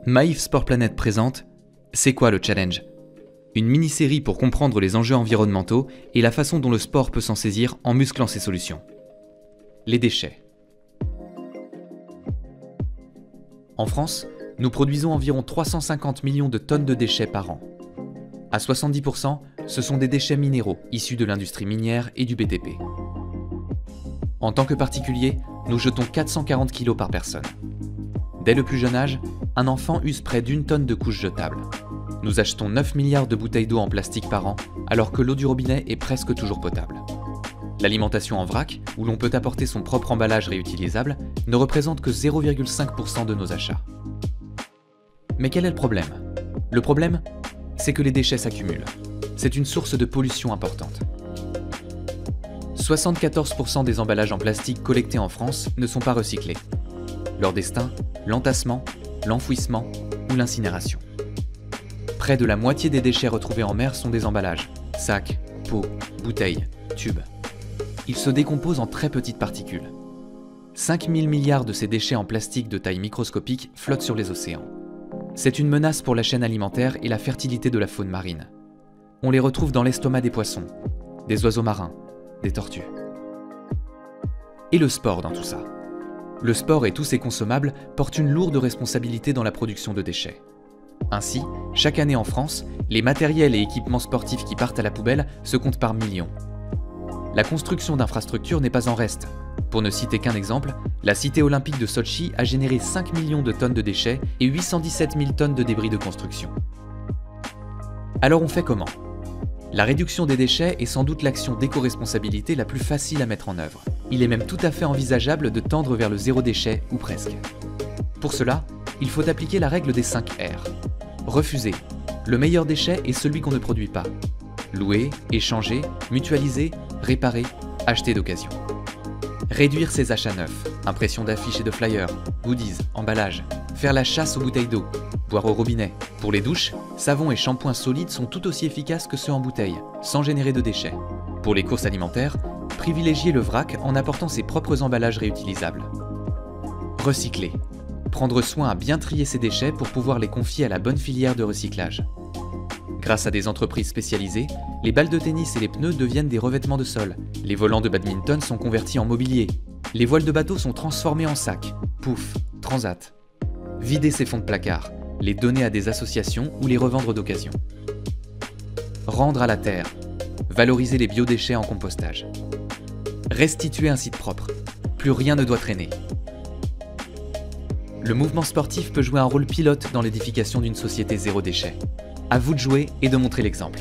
Maïf Sport Planet présente C'est quoi le challenge? Une mini-série pour comprendre les enjeux environnementaux et la façon dont le sport peut s'en saisir en musclant ses solutions. Les déchets. En France, nous produisons environ 350 millions de tonnes de déchets par an. À 70%, ce sont des déchets minéraux issus de l'industrie minière et du BTP. En tant que particulier, nous jetons 440 kg par personne. Dès le plus jeune âge, un enfant use près d'1 tonne de couches jetables. Nous achetons 9 milliards de bouteilles d'eau en plastique par an, alors que l'eau du robinet est presque toujours potable. L'alimentation en vrac, où l'on peut apporter son propre emballage réutilisable, ne représente que 0,5% de nos achats. Mais quel est le problème? Le problème, c'est que les déchets s'accumulent. C'est une source de pollution importante. 74% des emballages en plastique collectés en France ne sont pas recyclés. Leur destin, l'entassement, l'enfouissement ou l'incinération. Près de la moitié des déchets retrouvés en mer sont des emballages, sacs, pots, bouteilles, tubes. Ils se décomposent en très petites particules. 5000 milliards de ces déchets en plastique de taille microscopique flottent sur les océans. C'est une menace pour la chaîne alimentaire et la fertilité de la faune marine. On les retrouve dans l'estomac des poissons, des oiseaux marins, des tortues. Et le sport dans tout ça? Le sport et tous ses consommables portent une lourde responsabilité dans la production de déchets. Ainsi, chaque année en France, les matériels et équipements sportifs qui partent à la poubelle se comptent par millions. La construction d'infrastructures n'est pas en reste. Pour ne citer qu'un exemple, la cité olympique de Sotchi a généré 5 millions de tonnes de déchets et 817 000 tonnes de débris de construction. Alors on fait comment? La réduction des déchets est sans doute l'action d'éco-responsabilité la plus facile à mettre en œuvre. Il est même tout à fait envisageable de tendre vers le zéro déchet, ou presque. Pour cela, il faut appliquer la règle des 5 R. Refuser. Le meilleur déchet est celui qu'on ne produit pas. Louer, échanger, mutualiser, réparer, acheter d'occasion. Réduire ses achats neufs, impression d'affiches et de flyers, goodies, emballages, faire la chasse aux bouteilles d'eau, boire au robinet. Pour les douches, savons et shampoings solides sont tout aussi efficaces que ceux en bouteille, sans générer de déchets. Pour les courses alimentaires, privilégier le vrac en apportant ses propres emballages réutilisables. Recycler. Prendre soin à bien trier ses déchets pour pouvoir les confier à la bonne filière de recyclage. Grâce à des entreprises spécialisées, les balles de tennis et les pneus deviennent des revêtements de sol, les volants de badminton sont convertis en mobilier, les voiles de bateau sont transformées en sacs, pouf, transat. Vider ses fonds de placard, les donner à des associations ou les revendre d'occasion. Rendre à la terre, valoriser les biodéchets en compostage. Restituer un site propre, plus rien ne doit traîner. Le mouvement sportif peut jouer un rôle pilote dans l'édification d'une société zéro déchet. À vous de jouer et de montrer l'exemple.